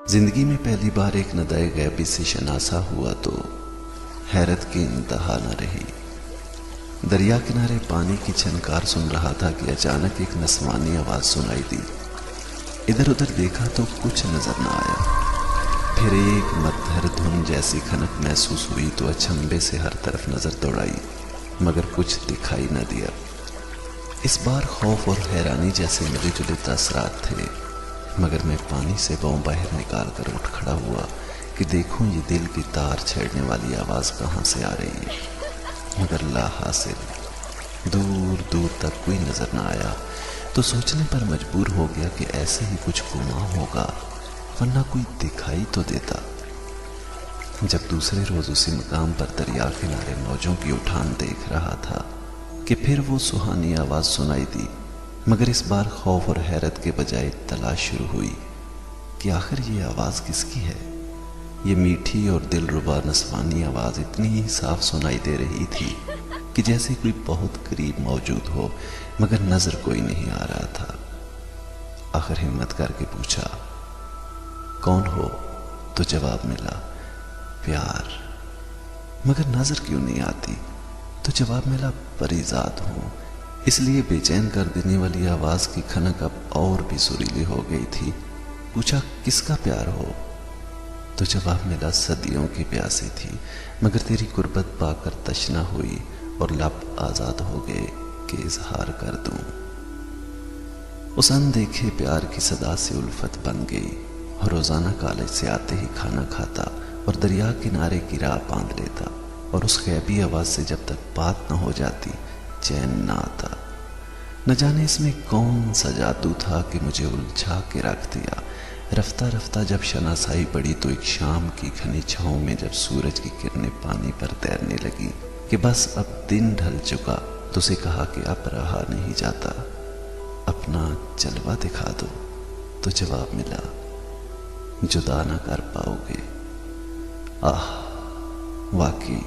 زندگی میں پہلی بار ایک ندائے غیبی سے شناسا ہوا تو حیرت کی انتہا نہ رہی۔ دریا کنارے پانی کی چھنکار سن رہا تھا کہ اچانک ایک نسوانی آواز سنائی دی۔ ادھر ادھر دیکھا تو کچھ نظر نہ آیا۔ پھر ایک مدھر دھن جیسی کھنک محسوس ہوئی تو اچنبے سے ہر طرف نظر دوڑائی، مگر کچھ دکھائی نہ دیا۔ اس بار خوف اور حیرانی جیسے ملے جلے تاثرات تھے، مگر میں پانی سے پاؤں باہر نکال کر اٹھ کھڑا ہوا کہ دیکھوں یہ دل کی تار چھیڑنے والی آواز کہاں سے آ رہی ہے، مگر لا حاصل۔ دور دور تک کوئی نظر نہ آیا تو سوچنے پر مجبور ہو گیا کہ ایسے ہی کچھ گماں ہوگا، ورنہ کوئی دکھائی تو دیتا۔ جب دوسرے روز اسی مقام پر دریا کنارے موجوں کی اٹھان دیکھ رہا تھا کہ پھر وہ سہانی آواز سنائی دی، مگر اس بار خوف اور حیرت کے بجائے تلاش شروع ہوئی کہ آخر یہ آواز کس کی ہے۔ یہ میٹھی اور دل ربا نسوانی آواز اتنی ہی صاف سنائی دے رہی تھی کہ جیسے کوئی بہت قریب موجود ہو، مگر نظر کوئی نہیں آ رہا تھا۔ آخر ہمت کر کے پوچھا، کون ہو؟ تو جواب ملا، پیار۔ مگر نظر کیوں نہیں آتی؟ تو جواب ملا، پریزاد ہوں۔ اس لیے بے چین کر دینے والی آواز کی کھنک اب اور بھی سریلی ہو گئی تھی۔ پوچھا، کس کا پیار ہو؟ تو جواب ملا، صدیوں کی پیاسی تھی، مگر تیری قربت پا کر تشنا ہوئی اور لب آزاد ہو گئے کہ اظہار کر دوں۔ اس اندیکھے پیار کی صدا سے الفت بن گئی اور روزانہ کالج سے آتے ہی کھانا کھاتا اور دریا کنارے کی راہ باندھ لیتا، اور اس غیبی آواز سے جب تک بات نہ ہو جاتی چین نہ آتا۔ نہ جانے اس میں کون سا جادو تھا کہ مجھے الجھا کے رکھ دیا۔ رفتہ رفتہ جب شناسائی بڑھی تو ایک شام کی گھنی چھاؤں میں جب سورج کی کرنیں پانی پر تیرنے لگی کہ بس اب دن ڈھل چکا، تو اسے کہا کہ اب رہا نہیں جاتا، اپنا جلوہ دکھا دو۔ تو جواب ملا، جدا نہ کر پاؤ گے۔ آہ، واقعی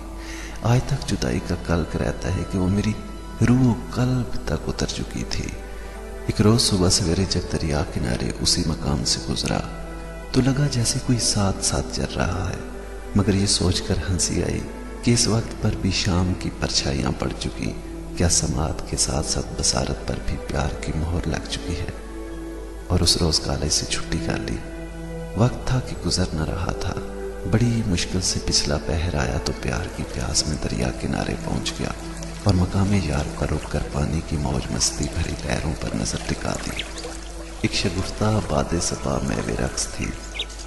آج تک جدائی کا کلک رہتا ہے کہ وہ میری روح و قلب تک اتر چکی تھی۔ ایک روز صبح سویرے جب دریا کنارے اسی مقام سے گزرا تو لگا جیسے کوئی ساتھ ساتھ چل رہا ہے، مگر یہ سوچ کر ہنسی آئی کہ اس وقت پر بھی شام کی پرچھائیاں پڑ چکی، کیا سماعت کے ساتھ ساتھ بصارت پر بھی پیار کی مہر لگ چکی ہے۔ اور اس روز کالج سے چھٹی کر لی۔ وقت تھا کہ گزر نہ رہا تھا۔ بڑی مشکل سے پچھلا پہر آیا تو پیار کی پیاس میں دریا کنارے پہنچ گیا اور مقام یار پر رک کر پانی کی موج مستی بھری لہروں پر نظر ٹکا دی۔ ایک شگفتہ باد صبا میوے رقص تھی،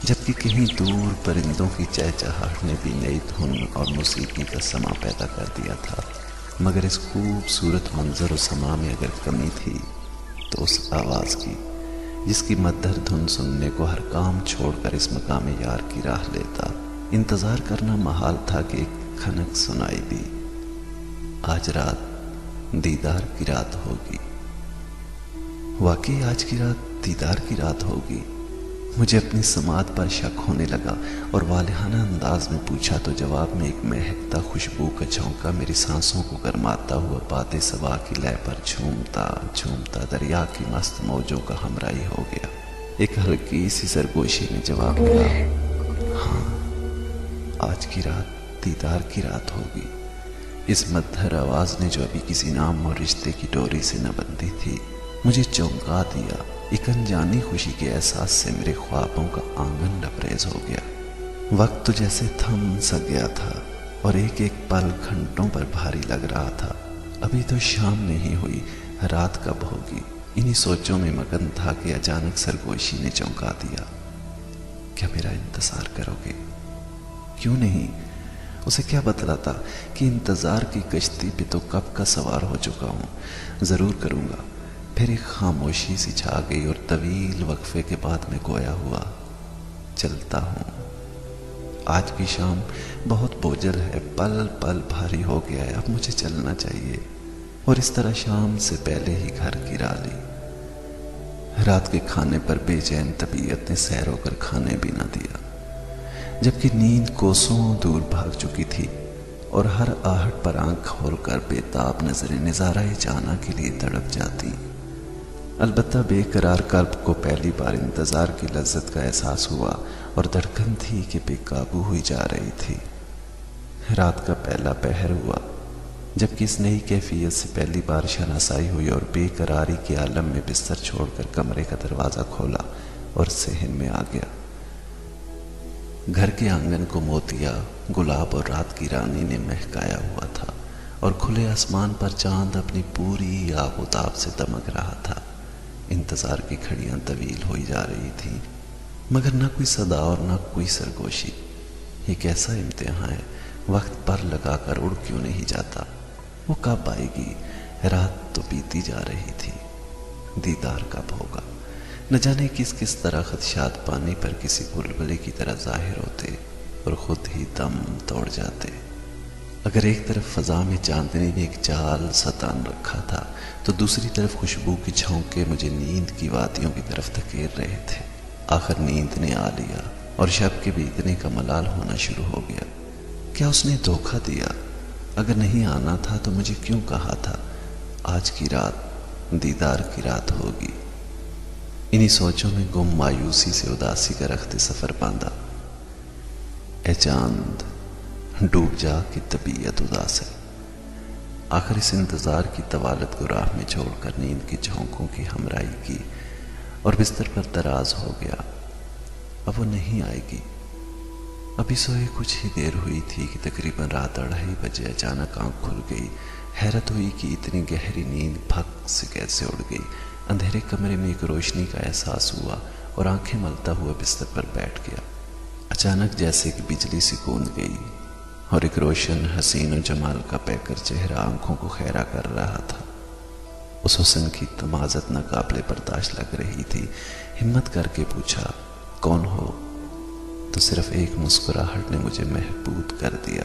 جبکہ کہیں دور پرندوں کی چہچہاہٹ نے بھی نئی دھن اور موسیقی کا سما پیدا کر دیا تھا، مگر اس خوبصورت منظر و سما میں اگر کمی تھی تو اس آواز کی، جس کی مدھر دھن سننے کو ہر کام چھوڑ کر اس مقام یار کی راہ لیتا۔ انتظار کرنا محال تھا کہ ایک کھنک سنائی دی، آج رات دیدار کی رات ہوگی۔ واقعی آج کی رات دیدار کی رات ہوگی۔ مجھے اپنی سماعت پر شک ہونے لگا اور والہانہ انداز میں پوچھا تو جواب میں ایک مہکتا خوشبو کا جھونکا میری سانسوں کو گرماتا ہوا باد صبا کی لے پر جھومتا جھومتا دریا کی مست موجوں کا ہمراہی ہو گیا۔ ایک ہلکی سی سرگوشی میں جواب ملا، ہاں، آج کی رات دیدار کی رات ہوگی۔ اس مدھر آواز نے جو ابھی کسی نام اور رشتے کی ڈوری سے نہ بندھی تھی، مجھے چونکا دیا۔ ایک انجانی خوشی کے احساس سے میرے خوابوں کا آنگن لبریز ہو گیا۔ وقت تو جیسے تھم سا گیا تھا اور ایک ایک پل گھنٹوں پر بھاری لگ رہا تھا۔ ابھی تو شام نہیں ہوئی، رات کب ہوگی؟ انہی سوچوں میں مگن تھا کہ اچانک سرگوشی نے چونکا دیا، کیا میرا انتظار کرو گے؟ کیوں نہیں؟ اسے کیا بتلاتا کہ انتظار کی کشتی پہ تو کب کا سوار ہو چکا ہوں۔ ضرور کروں گا۔ پھر ایک خاموشی سی چھا گئی اور طویل وقفے کے بعد میں گویا ہوا، چلتا ہوں۔ آج کی شام بہت بوجھل ہے، پل پل بھاری ہو گیا ہے، اب مجھے چلنا چاہیے۔ اور اس طرح شام سے پہلے ہی گھر گرا لی۔ رات کے کھانے پر بے چین طبیعت نے سیر ہو کر کھانے بھی نہ دیا، جبکہ نیند کوسوں دور بھاگ چکی تھی اور ہر آہٹ پر آنکھ کھول کر بے تاب نظریں نظارہ جانا کے لیے تڑپ جاتی۔ البتہ بے قرار قلب کو پہلی بار انتظار کی لذت کا احساس ہوا اور دھڑکن تھی کہ بے قابو ہوئی جا رہی تھی۔ رات کا پہلا پہر ہوا جبکہ اس نئی کیفیت سے پہلی بار شناسائی ہوئی اور بے قراری کے عالم میں بستر چھوڑ کر کمرے کا دروازہ کھولا اور صحن میں آ گیا۔ گھر کے آنگن کو موتیا، گلاب اور رات کی رانی نے مہکایا ہوا تھا اور کھلے آسمان پر چاند اپنی پوری آب و تاب سے دمک رہا تھا۔ انتظار کی گھڑیاں طویل ہوئی جا رہی تھیں مگر نہ کوئی صدا اور نہ کوئی سرگوشی۔ یہ کیسا امتحان ہے، وقت پر لگا کر اڑ کیوں نہیں جاتا؟ وہ کب آئے گی؟ رات تو بیتی جا رہی تھی، دیدار کب ہوگا؟ نہ جانے کس کس طرح خدشات پانی پر کسی بلبلے کی طرح ظاہر ہوتے اور خود ہی دم توڑ جاتے۔ اگر ایک طرف فضا میں چاندنی نے ایک جال سا تان رکھا تھا تو دوسری طرف خوشبو کی جھونکے مجھے نیند کی وادیوں کی طرف دھکیل رہے تھے۔ آخر نیند نے آ لیا اور شب کے بیتنے کا ملال ہونا شروع ہو گیا۔ کیا اس نے دھوکہ دیا؟ اگر نہیں آنا تھا تو مجھے کیوں کہا تھا؟ آج کی رات دیدار کی رات ہوگی۔ انہی سوچوں میں گم مایوسی سے اداسی کا رخت سفر باندھا۔ اے چاند، ڈوب جا کہ طبیعت اداس ہے۔ آخر اس انتظار کی طوالت کو راہ میں چھوڑ کر نیند کی جھونکوں کی ہمراہی کی اور بستر پر دراز ہو گیا۔ اب وہ نہیں آئے گی۔ ابھی سوئے کچھ ہی دیر ہوئی تھی کہ تقریباً رات 2:30 بجے اچانک آنکھ کھل گئی۔ حیرت ہوئی کہ اتنی گہری نیند پھک سے کیسے اڑ گئی۔ اندھیرے کمرے میں ایک روشنی کا احساس ہوا اور آنکھیں ملتا ہوا بستر پر بیٹھ گیا۔ اچانک جیسے کہ بجلی سی گوند گئی اور ایک روشن حسین و جمال کا پیکر چہرہ آنکھوں کو خیرہ کر رہا تھا۔ اس حسن کی تمازت ناقابل برداشت لگ رہی تھی۔ ہمت کر کے پوچھا، کون ہو؟ تو صرف ایک مسکراہٹ نے مجھے محبوب کر دیا۔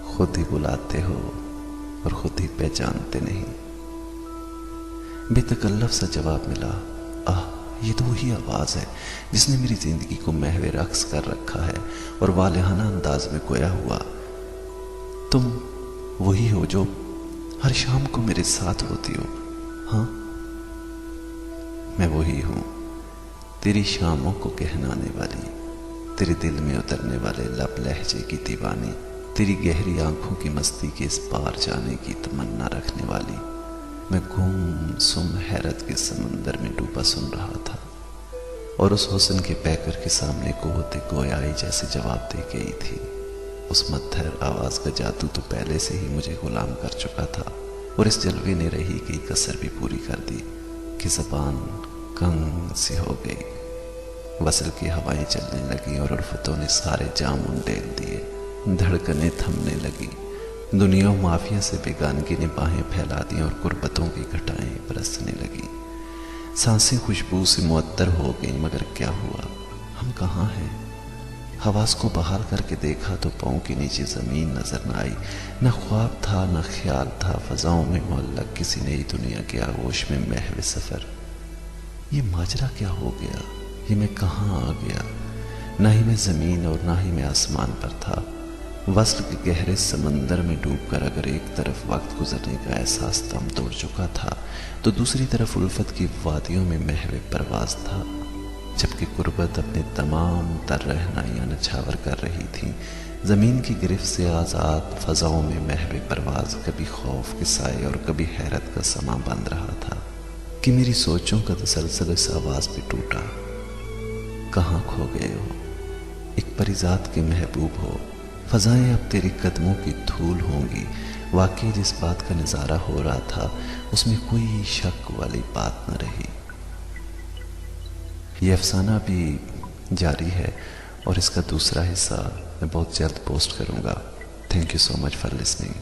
خود ہی بلاتے ہو اور خود ہی پہچانتے نہیں۔ بے تکلف سا جواب ملا، یہ تو وہی آواز ہے جس نے میری زندگی کو محو رقص کر رکھا ہے اور والہانہ انداز میں گویا ہوا۔ تم وہی ہو جو ہر شام کو میرے ساتھ ہوتی ہو؟ ہاں، میں وہی ہوں، تیری شاموں کو کہنانے والی، تیرے دل میں اترنے والے لب لہجے کی دیوانی، تیری گہری آنکھوں کی مستی کے اس پار جانے کی تمنا رکھنے والی۔ میں گم سم حیرت کے سمندر میں ڈوبا سن رہا تھا اور اس حسن کے پیکر کے سامنے قوت گویائی جیسے جواب دے گئی تھی۔ اس متھر آواز کا جادو تو پہلے سے ہی مجھے غلام کر چکا تھا اور اس جلوے نے رہی گئی کسر بھی پوری کر دی کہ زبان کنگ سی ہو گئی۔ وصل کی ہوائیں چلنے لگیں اور الفتوں نے سارے جام انڈیل دیے۔ دھڑکنیں تھمنے لگی، دنیا و معافیہ سے بیگانگی نے باہیں پھیلا دیں اور قربتوں کی گھٹائیں برسنے لگیں۔ سانسیں خوشبو سے معطر ہو گئیں، مگر کیا ہوا؟ ہم کہاں ہیں؟ حواس کو بحال کر کے دیکھا تو پاؤں کے نیچے زمین نظر نہ آئی۔ نہ خواب تھا نہ خیال تھا، فضاؤں میں معلق کسی نئی دنیا کے آغوش میں محو سفر۔ یہ ماجرا کیا ہو گیا؟ یہ میں کہاں آ گیا؟ نہ ہی میں زمین اور نہ ہی میں آسمان پر تھا۔ وصل کے گہرے سمندر میں ڈوب کر اگر ایک طرف وقت گزرنے کا احساس دم توڑ چکا تھا تو دوسری طرف الفت کی وادیوں میں محو پرواز تھا، جبکہ قربت اپنے تمام تر رہنائیاں نچھاور کر رہی تھیں۔ زمین کی گرفت سے آزاد فضاؤں میں محو پرواز کبھی خوف کے سائے اور کبھی حیرت کا سما بند رہا تھا کہ میری سوچوں کا تسلسل اس آواز پہ ٹوٹا۔ کہاں کھو گئے ہو؟ ایک پری ذات کے محبوب ہو، فضائیں اب تیری قدموں کی دھول ہوں گی۔ واقعی جس بات کا نظارہ ہو رہا تھا اس میں کوئی شک والی بات نہ رہی۔ یہ افسانہ بھی جاری ہے اور اس کا دوسرا حصہ میں بہت جلد پوسٹ کروں گا۔ Thank you so much for listening.